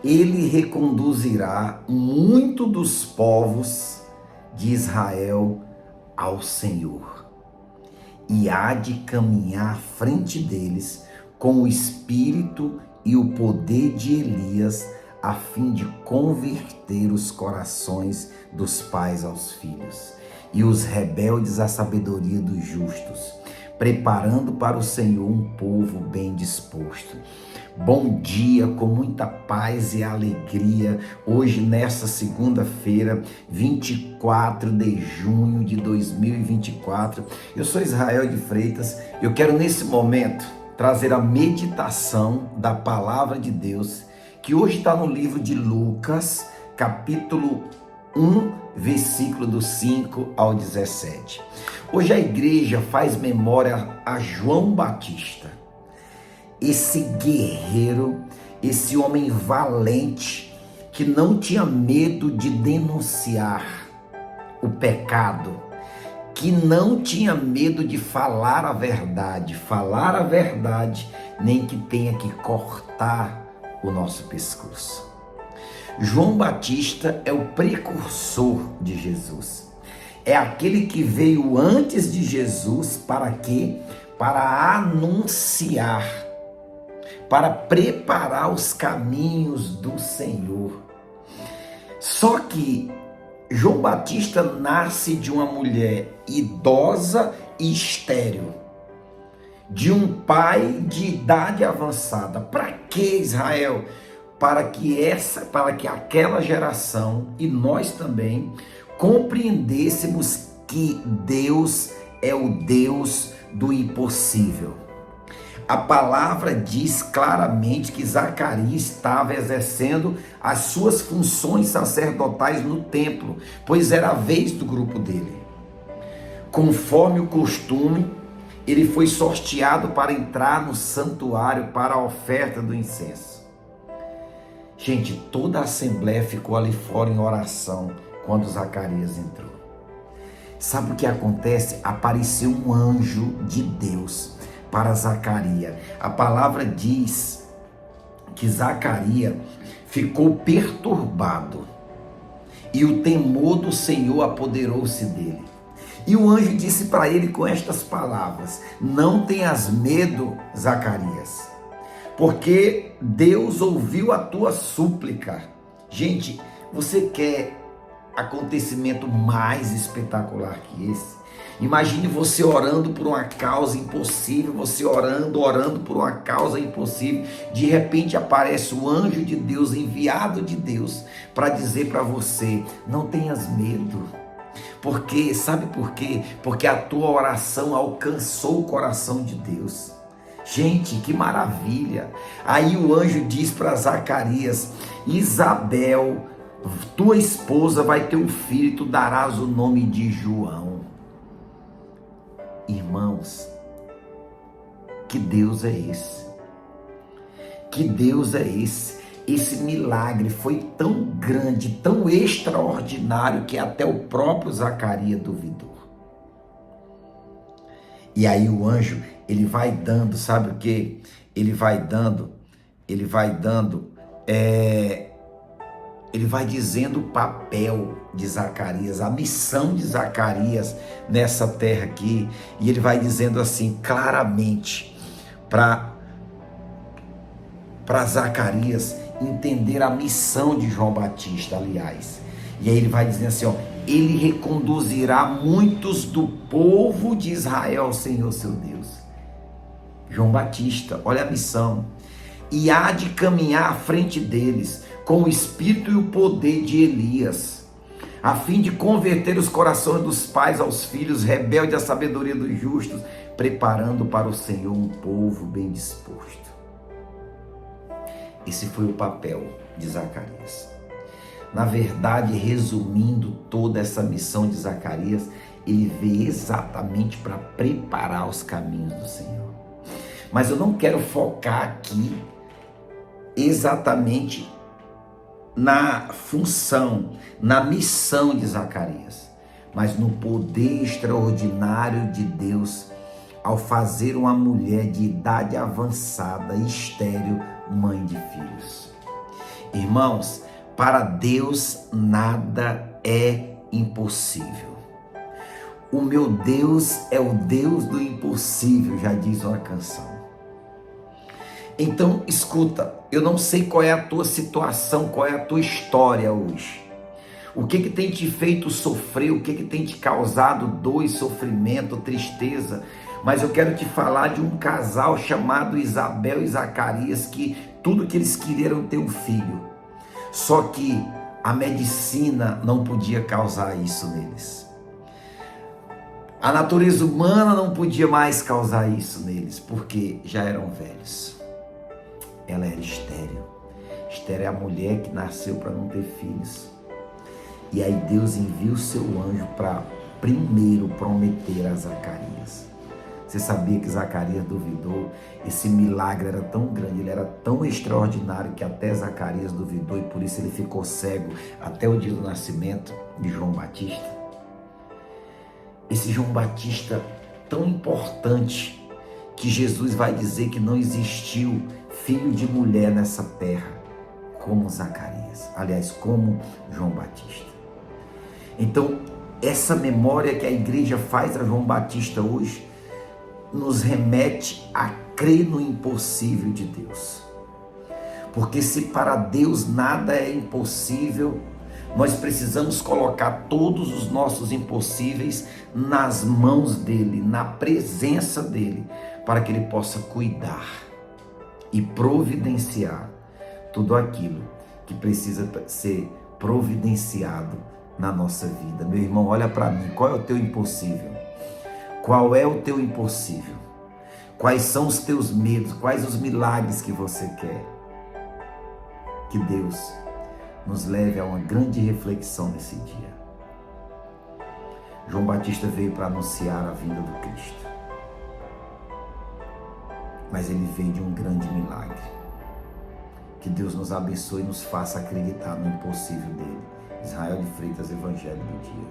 ele reconduzirá muito dos povos de Israel ao Senhor, e há de caminhar à frente deles com o espírito e o poder de Elias, a fim de converter os corações dos pais aos filhos, e os rebeldes à sabedoria dos justos, preparando para o Senhor um povo bem disposto. Bom dia, com muita paz e alegria, hoje nesta segunda-feira, 24 de junho de 2024. Eu sou Israel de Freitas, eu quero nesse momento trazer a meditação da palavra de Deus, que hoje está no livro de Lucas, capítulo 1, versículo do 5 ao 17. Hoje a igreja faz memória a João Batista, esse guerreiro, esse homem valente, que não tinha medo de denunciar o pecado, que não tinha medo de falar a verdade, nem que tenha que cortar o nosso pescoço. João Batista é o precursor de Jesus. É aquele que veio antes de Jesus para quê? Para anunciar, para preparar os caminhos do Senhor. Só que João Batista nasce de uma mulher idosa e estéril, de um pai de idade avançada. Para que, Israel? Para que aquela geração e nós também compreendêssemos que Deus é o Deus do impossível. A palavra diz claramente que Zacarias estava exercendo as suas funções sacerdotais no templo, pois era a vez do grupo dele. Conforme o costume, ele foi sorteado para entrar no santuário para a oferta do incenso. Gente, toda a assembleia ficou ali fora em oração quando Zacarias entrou. Sabe o que acontece? Apareceu um anjo de Deus para Zacarias. A palavra diz que Zacarias ficou perturbado e o temor do Senhor apoderou-se dele. E o anjo disse para ele com estas palavras: não tenhas medo, Zacarias, porque Deus ouviu a tua súplica. Gente, você quer acontecimento mais espetacular que esse? Imagine você orando por uma causa impossível, você orando por uma causa impossível. De repente aparece o anjo de Deus, enviado de Deus, para dizer para você: não tenhas medo. Porque, sabe por quê? Porque a tua oração alcançou o coração de Deus. Gente, que maravilha! Aí o anjo diz para Zacarias: Isabel, tua esposa, vai ter um filho e tu darás o nome de João. Irmãos, que Deus é esse? Que Deus é esse? Esse milagre foi tão grande, tão extraordinário, que até o próprio Zacarias duvidou. E aí o anjo, ele vai dando, sabe o que? Ele vai dizendo o papel de Zacarias, a missão de Zacarias nessa terra aqui, e ele vai dizendo assim claramente para Zacarias entender a missão de João Batista, aliás. E aí ele vai dizendo assim, ó: ele reconduzirá muitos do povo de Israel ao Senhor seu Deus. João Batista, olha a missão. E há de caminhar à frente deles com o espírito e o poder de Elias, a fim de converter os corações dos pais aos filhos, rebelde à sabedoria dos justos, preparando para o Senhor um povo bem disposto. Esse foi o papel de Zacarias. Na verdade, resumindo toda essa missão de Zacarias, ele veio exatamente para preparar os caminhos do Senhor. Mas eu não quero focar aqui exatamente na função, na missão de Zacarias, mas no poder extraordinário de Deus ao fazer uma mulher de idade avançada, estéril, mãe de filhos. Irmãos, para Deus nada é impossível. O meu Deus é o Deus do impossível, já diz uma canção. Então, escuta, eu não sei qual é a tua situação, qual é a tua história hoje. O que tem te feito sofrer, o que tem te causado dor e sofrimento, tristeza. Mas eu quero te falar de um casal chamado Isabel e Zacarias, que tudo que eles queriam era ter um filho. Só que a medicina não podia causar isso neles. A natureza humana não podia mais causar isso neles, porque já eram velhos. Ela era estéril. Estéril é a mulher que nasceu para não ter filhos. E aí Deus envia o seu anjo para primeiro prometer a Zacarias. Você sabia que Zacarias duvidou? Esse milagre era tão grande, ele era tão extraordinário que até Zacarias duvidou e por isso ele ficou cego até o dia do nascimento de João Batista. Esse João Batista tão importante que Jesus vai dizer que não existiu filho de mulher nessa terra como Zacarias, aliás, como João Batista. Então, essa memória que a igreja faz a João Batista hoje nos remete a crer no impossível de Deus. Porque se para Deus nada é impossível, nós precisamos colocar todos os nossos impossíveis nas mãos dele, na presença dele, para que ele possa cuidar e providenciar tudo aquilo que precisa ser providenciado na nossa vida. Meu irmão, olha para mim, qual é o teu impossível? Qual é o teu impossível? Quais são os teus medos? Quais os milagres que você quer? Que Deus nos leve a uma grande reflexão nesse dia. João Batista veio para anunciar a vinda do Cristo. Mas ele veio de um grande milagre. Que Deus nos abençoe e nos faça acreditar no impossível dele. Israel de Freitas, Evangelho do Dia.